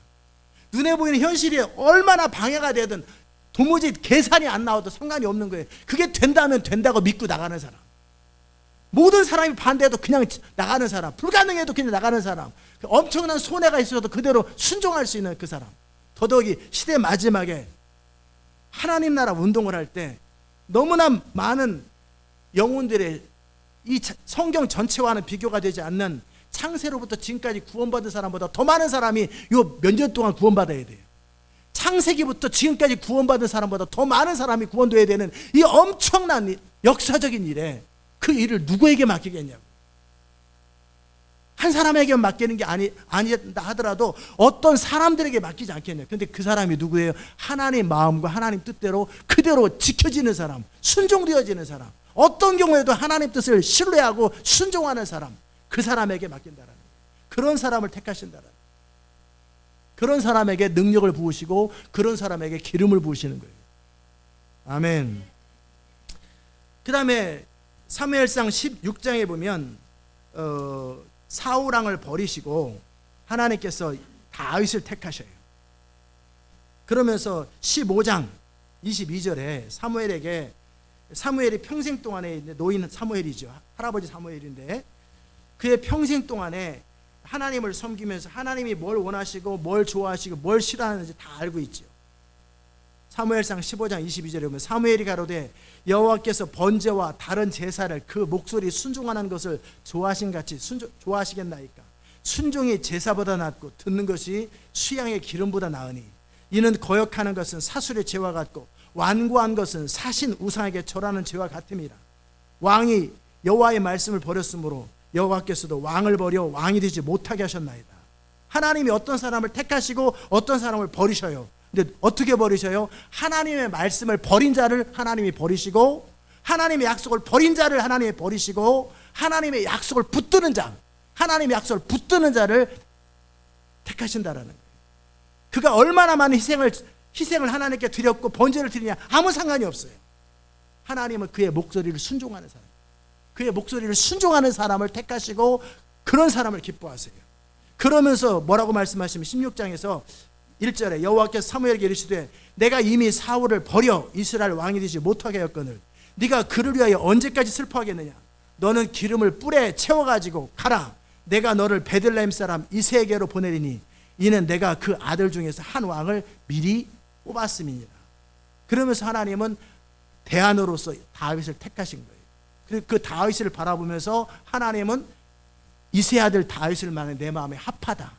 A: 눈에 보이는 현실이 얼마나 방해가 되든 도무지 계산이 안 나와도 상관이 없는 거예요. 그게 된다면 된다고 믿고 나가는 사람. 모든 사람이 반대해도 그냥 나가는 사람, 불가능해도 그냥 나가는 사람, 엄청난 손해가 있어도 그대로 순종할 수 있는 그 사람. 더더욱이 시대 마지막에 하나님 나라 운동을 할 때 너무나 많은 영혼들의 이 성경 전체와는 비교가 되지 않는, 창세로부터 지금까지 구원받은 사람보다 더 많은 사람이 요 몇 년 동안 구원받아야 돼요. 창세기부터 지금까지 구원받은 사람보다 더 많은 사람이 구원돼야 되는 이 엄청난 역사적인 일에 그 일을 누구에게 맡기겠냐고. 한 사람에게 맡기는 게 아니다 하더라도 어떤 사람들에게 맡기지 않겠냐. 근데 그 사람이 누구예요? 하나님 마음과 하나님 뜻대로 그대로 지켜지는 사람, 순종되어지는 사람, 어떤 경우에도 하나님 뜻을 신뢰하고 순종하는 사람, 그 사람에게 맡긴다라는 거예요. 그런 사람을 택하신다라는 거예요. 그런 사람에게 능력을 부으시고 그런 사람에게 기름을 부으시는 거예요. 아멘. 그 다음에 사무엘상 16장에 보면 사울왕을 버리시고 하나님께서 다윗을 택하셔요. 그러면서 15장 22절에 사무엘이 평생 동안에 노인 사무엘이죠. 할아버지 사무엘인데 그의 평생 동안에 하나님을 섬기면서 하나님이 뭘 원하시고 뭘 좋아하시고 뭘 싫어하는지 다 알고 있죠. 사무엘상 15장 22절에 보면 사무엘이 가로되 여호와께서 번제와 다른 제사를 그 목소리 순종하는 것을 좋아하신같이 좋아하시겠나이까. 순종이 제사보다 낫고 듣는 것이 수양의 기름보다 나으니 이는 거역하는 것은 사술의 죄와 같고 완고한 것은 사신 우상에게 절하는 죄와 같음이라. 왕이 여호와의 말씀을 버렸으므로 여호와께서도 왕을 버려 왕이 되지 못하게 하셨나이다. 하나님이 어떤 사람을 택하시고 어떤 사람을 버리셔요. 근데 어떻게 버리셔요? 하나님의 말씀을 버린 자를 하나님이 버리시고, 하나님의 약속을 버린 자를 하나님이 버리시고, 하나님의 약속을 붙드는 자, 하나님의 약속을 붙드는 자를 택하신다라는 거예요. 그가 얼마나 많은 희생을 하나님께 드렸고 번제를 드리냐 아무 상관이 없어요. 하나님은 그의 목소리를 순종하는 사람, 그의 목소리를 순종하는 사람을 택하시고 그런 사람을 기뻐하세요. 그러면서 뭐라고 말씀하시면 16장에서 1절에 여호와께서 사무엘에게 이르시되 내가 이미 사울을 버려 이스라엘 왕이 되지 못하게 하였거늘 네가 그를 위하여 언제까지 슬퍼하겠느냐. 너는 기름을 뿔에 채워가지고 가라. 내가 너를 베들레헴 사람 이새에게로 보내리니 이는 내가 그 아들 중에서 한 왕을 미리 뽑았음이니라. 그러면서 하나님은 대안으로서 다윗을 택하신 거예요. 그리고 그 다윗을 바라보면서 하나님은 이새 아들 다윗을 만나 내 마음에 합하다.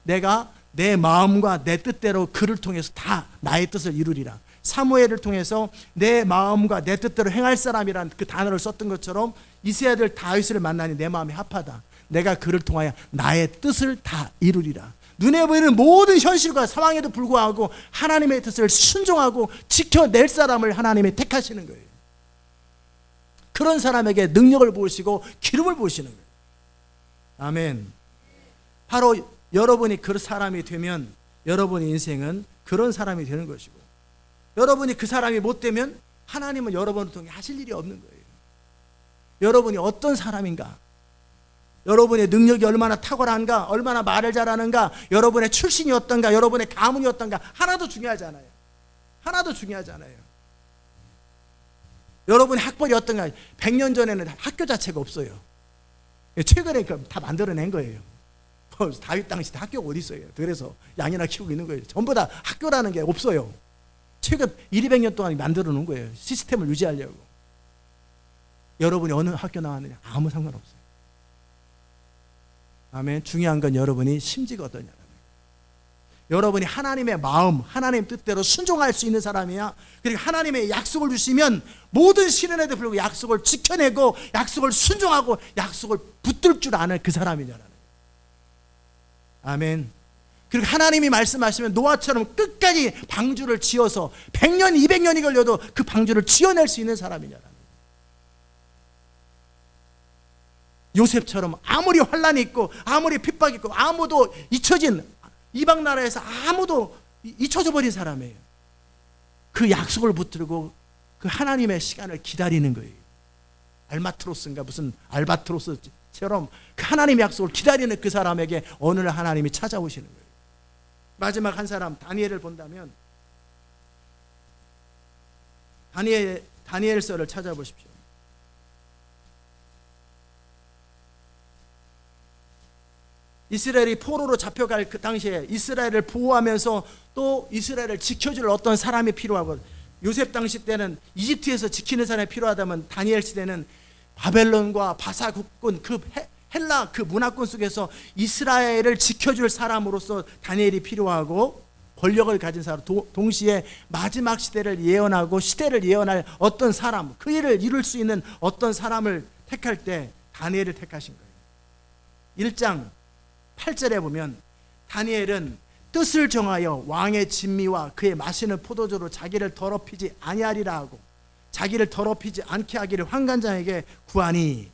A: 내가 내 마음과 내 뜻대로 그를 통해서 다 나의 뜻을 이루리라. 사무엘을 통해서 내 마음과 내 뜻대로 행할 사람이란 그 단어를 썼던 것처럼 이새 아들 다윗을 만나니 내 마음에 합하다. 내가 그를 통하여 나의 뜻을 다 이루리라. 눈에 보이는 모든 현실과 상황에도 불구하고 하나님의 뜻을 순종하고 지켜낼 사람을 하나님이 택하시는 거예요. 그런 사람에게 능력을 부으시고 기름을 부으시는 거예요. 아멘. 바로 여러분이 그 사람이 되면 여러분의 인생은 그런 사람이 되는 것이고, 여러분이 그 사람이 못 되면 하나님은 여러분을 통해 하실 일이 없는 거예요. 여러분이 어떤 사람인가, 여러분의 능력이 얼마나 탁월한가, 얼마나 말을 잘하는가, 여러분의 출신이 어떤가, 여러분의 가문이 어떤가, 하나도 중요하지 않아요. 하나도 중요하지 않아요. 여러분의 학벌이 어떤가. 100년 전에는 학교 자체가 없어요. 최근에 다 만들어낸 거예요. 다윗 당시 학교가 어디 있어요? 그래서 양이나 키우고 있는 거예요. 전부 다 학교라는 게 없어요. 최근 200년 동안 만들어 놓은 거예요. 시스템을 유지하려고. 여러분이 어느 학교 나왔느냐 아무 상관없어요. 아멘. 중요한 건 여러분이 심지가 어떠냐라는 거예요. 여러분이 하나님의 마음, 하나님 뜻대로 순종할 수 있는 사람이야. 그리고 하나님의 약속을 주시면 모든 시련에도 불구하고 약속을 지켜내고 약속을 순종하고 약속을 붙들 줄 아는 그 사람이냐라는 거예요. 아멘. 그리고 하나님이 말씀하시면 노아처럼 끝까지 방주를 지어서 100년, 200년이 걸려도 그 방주를 지어낼 수 있는 사람이냐라는 거예요. 요셉처럼 아무리 환란이 있고 아무리 핍박이 있고 아무도 잊혀진, 이방 나라에서 아무도 잊혀져 버린 사람이에요. 그 약속을 붙들고 그 하나님의 시간을 기다리는 거예요. 알마트로스인가 무슨 알바트로스처럼 그 하나님의 약속을 기다리는 그 사람에게 어느 날 하나님이 찾아오시는 거예요. 마지막 한 사람 다니엘을 본다면 다니엘서를 찾아보십시오. 이스라엘이 포로로 잡혀갈 그 당시에 이스라엘을 보호하면서 또 이스라엘을 지켜줄 어떤 사람이 필요하고, 요셉 당시 때는 이집트에서 지키는 사람이 필요하다면 다니엘 시대는 바벨론과 바사 국군 그 헬라 그 문화권 속에서 이스라엘을 지켜줄 사람으로서 다니엘이 필요하고, 권력을 가진 사람, 동시에 마지막 시대를 예언하고 시대를 예언할 어떤 사람, 그 일을 이룰 수 있는 어떤 사람을 택할 때 다니엘을 택하신 거예요. 1장 8절에 보면 다니엘은 뜻을 정하여 왕의 진미와 그의 마시는 포도주로 자기를 더럽히지 아니하리라 하고 자기를 더럽히지 않게 하기를 환관장에게 구하니,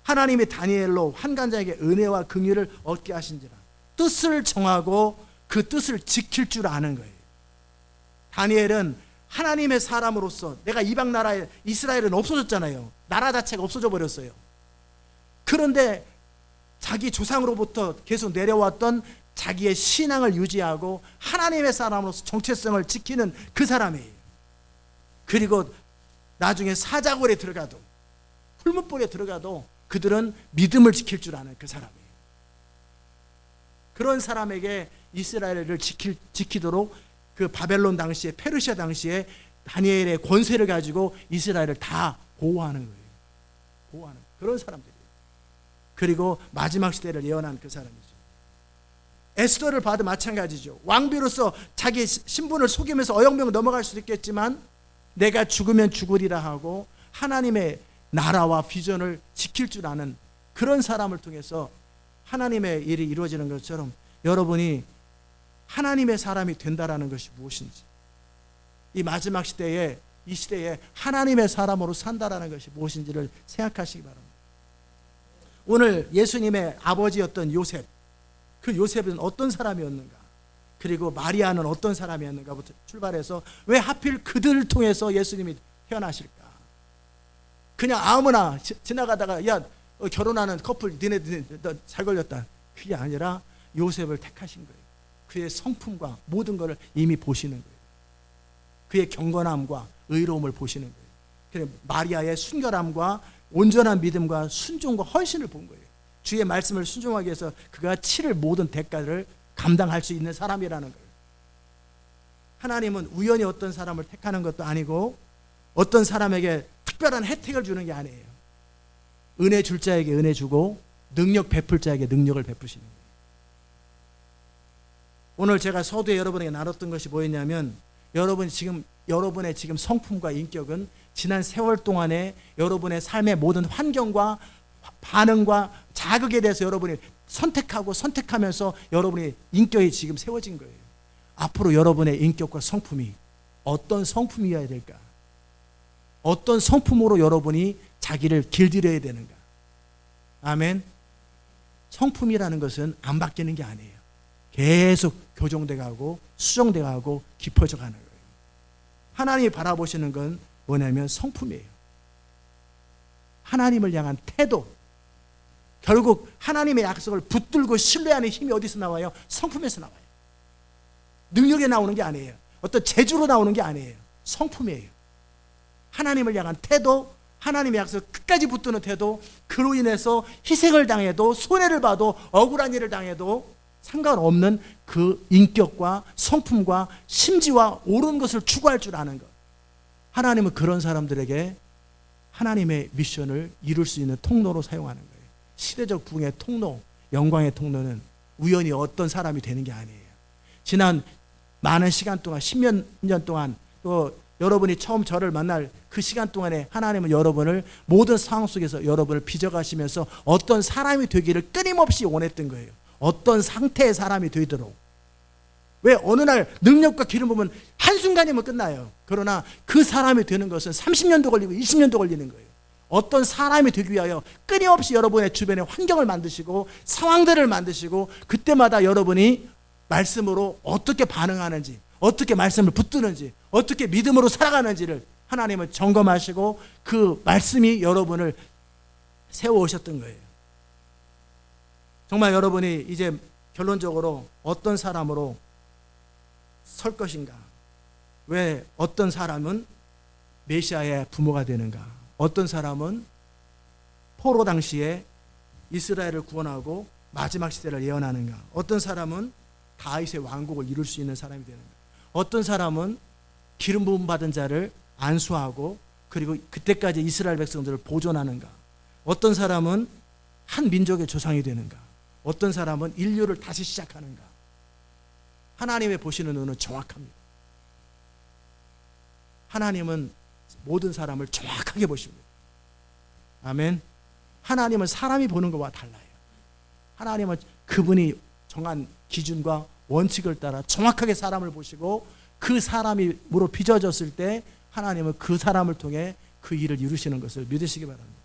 A: 하나님이 다니엘로 환관장에게 은혜와 긍휼을 얻게 하신지라. 뜻을 정하고 그 뜻을 지킬 줄 아는 거예요. 다니엘은 하나님의 사람으로서, 내가 이방 나라에 이스라엘은 없어졌잖아요. 나라 자체가 없어져 버렸어요. 그런데 자기 조상으로부터 계속 내려왔던 자기의 신앙을 유지하고 하나님의 사람으로서 정체성을 지키는 그 사람이에요. 그리고 나중에 사자굴에 들어가도, 풀무불에 들어가도 그들은 믿음을 지킬 줄 아는 그 사람이에요. 그런 사람에게 이스라엘을 지키도록 그 바벨론 당시에, 페르시아 당시에 다니엘의 권세를 가지고 이스라엘을 다 보호하는 거예요. 보호하는 그런 사람들이에요. 그리고 마지막 시대를 예언한 그 사람이죠. 에스더를 봐도 마찬가지죠. 왕비로서 자기 신분을 속이면서 어영명 넘어갈 수도 있겠지만 내가 죽으면 죽으리라 하고 하나님의 나라와 비전을 지킬 줄 아는 그런 사람을 통해서 하나님의 일이 이루어지는 것처럼 여러분이 하나님의 사람이 된다라는 것이 무엇인지, 이 마지막 시대에, 이 시대에 하나님의 사람으로 산다라는 것이 무엇인지를 생각하시기 바랍니다. 오늘 예수님의 아버지였던 요셉, 그 요셉은 어떤 사람이었는가, 그리고 마리아는 어떤 사람이었는가부터 출발해서 왜 하필 그들을 통해서 예수님이 태어나실까? 그냥 아무나 지나가다가 야 결혼하는 커플 니네 너 잘 걸렸다, 그게 아니라 요셉을 택하신 거예요. 그의 성품과 모든 것을 이미 보시는 거예요. 그의 경건함과 의로움을 보시는 거예요. 그래서 마리아의 순결함과 온전한 믿음과 순종과 헌신을 본 거예요. 주의 말씀을 순종하기 위해서 그가 치를 모든 대가를 감당할 수 있는 사람이라는 거예요. 하나님은 우연히 어떤 사람을 택하는 것도 아니고 어떤 사람에게 특별한 혜택을 주는 게 아니에요. 은혜 줄 자에게 은혜 주고 능력 베풀 자에게 능력을 베푸시는 거예요. 오늘 제가 서두에 여러분에게 나눴던 것이 뭐였냐면, 여러분의 지금 성품과 인격은 지난 세월 동안에 여러분의 삶의 모든 환경과 반응과 자극에 대해서 여러분이 선택하면서 여러분의 인격이 지금 세워진 거예요. 앞으로 여러분의 인격과 성품이 어떤 성품이어야 될까? 어떤 성품으로 여러분이 자기를 길들여야 되는가? 아멘. 성품이라는 것은 안 바뀌는 게 아니에요. 계속 교정돼 가고 수정돼 가고 깊어져 가는 거예요. 하나님이 바라보시는 건 뭐냐면 성품이에요. 하나님을 향한 태도, 결국 하나님의 약속을 붙들고 신뢰하는 힘이 어디서 나와요? 성품에서 나와요. 능력에 나오는 게 아니에요. 어떤 재주로 나오는 게 아니에요. 성품이에요. 하나님을 향한 태도, 하나님의 약속을 끝까지 붙드는 태도, 그로 인해서 희생을 당해도, 손해를 봐도, 억울한 일을 당해도 상관없는 그 인격과 성품과 심지와 옳은 것을 추구할 줄 아는 것. 하나님은 그런 사람들에게 하나님의 미션을 이룰 수 있는 통로로 사용하는 거예요. 시대적 부흥의 통로, 영광의 통로는 우연히 어떤 사람이 되는 게 아니에요. 지난 많은 시간 동안, 10년 년 동안, 또 여러분이 처음 저를 만날 그 시간 동안에 하나님은 여러분을 모든 상황 속에서 여러분을 빚어가시면서 어떤 사람이 되기를 끊임없이 원했던 거예요. 어떤 상태의 사람이 되도록. 왜 어느 날 능력과 기름 부으면 한순간이면 끝나요. 그러나 그 사람이 되는 것은 30년도 걸리고 20년도 걸리는 거예요. 어떤 사람이 되기 위하여 끊임없이 여러분의 주변에 환경을 만드시고 상황들을 만드시고 그때마다 여러분이 말씀으로 어떻게 반응하는지, 어떻게 말씀을 붙드는지, 어떻게 믿음으로 살아가는지를 하나님은 점검하시고 그 말씀이 여러분을 세워오셨던 거예요. 정말 여러분이 이제 결론적으로 어떤 사람으로 설 것인가? 왜 어떤 사람은 메시아의 부모가 되는가? 어떤 사람은 포로 당시에 이스라엘을 구원하고 마지막 시대를 예언하는가? 어떤 사람은 다윗의 왕국을 이룰 수 있는 사람이 되는가? 어떤 사람은 기름 부음 받은 자를 안수하고 그리고 그때까지 이스라엘 백성들을 보존하는가? 어떤 사람은 한 민족의 조상이 되는가? 어떤 사람은 인류를 다시 시작하는가? 하나님의 보시는 눈은 정확합니다. 하나님은 모든 사람을 정확하게 보십니다. 아멘. 하나님은 사람이 보는 것과 달라요. 하나님은 그분이 정한 기준과 원칙을 따라 정확하게 사람을 보시고 그 사람으로 빚어졌을 때 하나님은 그 사람을 통해 그 일을 이루시는 것을 믿으시기 바랍니다.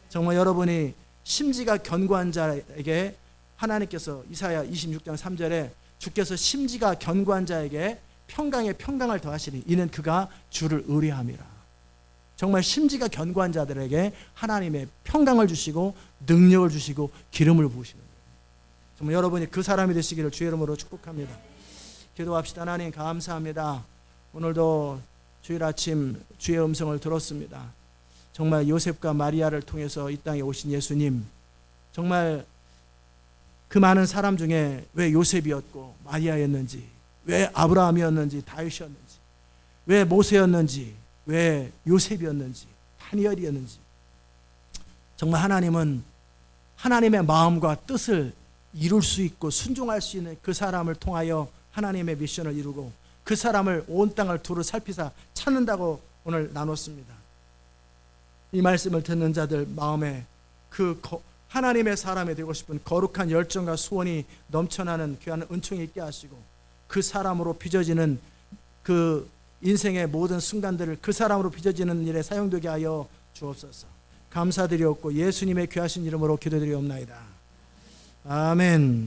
A: 정말 여러분이 심지가 견고한 자에게 하나님께서 이사야 26장 3절에 주께서 심지가 견고한 자에게 평강에 평강을 더하시니 이는 그가 주를 의뢰함이라. 정말 심지가 견고한 자들에게 하나님의 평강을 주시고 능력을 주시고 기름을 부으시는 거예요. 정말 여러분이 그 사람이 되시기를 주의 이름으로 축복합니다. 기도합시다. 하나님 감사합니다. 오늘도 주일 아침 주의 음성을 들었습니다. 정말 요셉과 마리아를 통해서 이 땅에 오신 예수님, 정말 그 많은 사람 중에 왜 요셉이었고 마리아였는지, 왜 아브라함이었는지 다윗이었는지, 왜 모세였는지, 왜 요셉이었는지 다니엘이었는지, 정말 하나님은 하나님의 마음과 뜻을 이룰 수 있고 순종할 수 있는 그 사람을 통하여 하나님의 미션을 이루고 그 사람을 온 땅을 두루 살피사 찾는다고 오늘 나눴습니다. 이 말씀을 듣는 자들 마음에 그 하나님의 사람이 되고 싶은 거룩한 열정과 소원이 넘쳐나는 귀한 은총이 있게 하시고 그 사람으로 빚어지는 그 인생의 모든 순간들을 그 사람으로 빚어지는 일에 사용되게 하여 주옵소서. 감사드리옵고 예수님의 귀하신 이름으로 기도드리옵나이다. 아멘.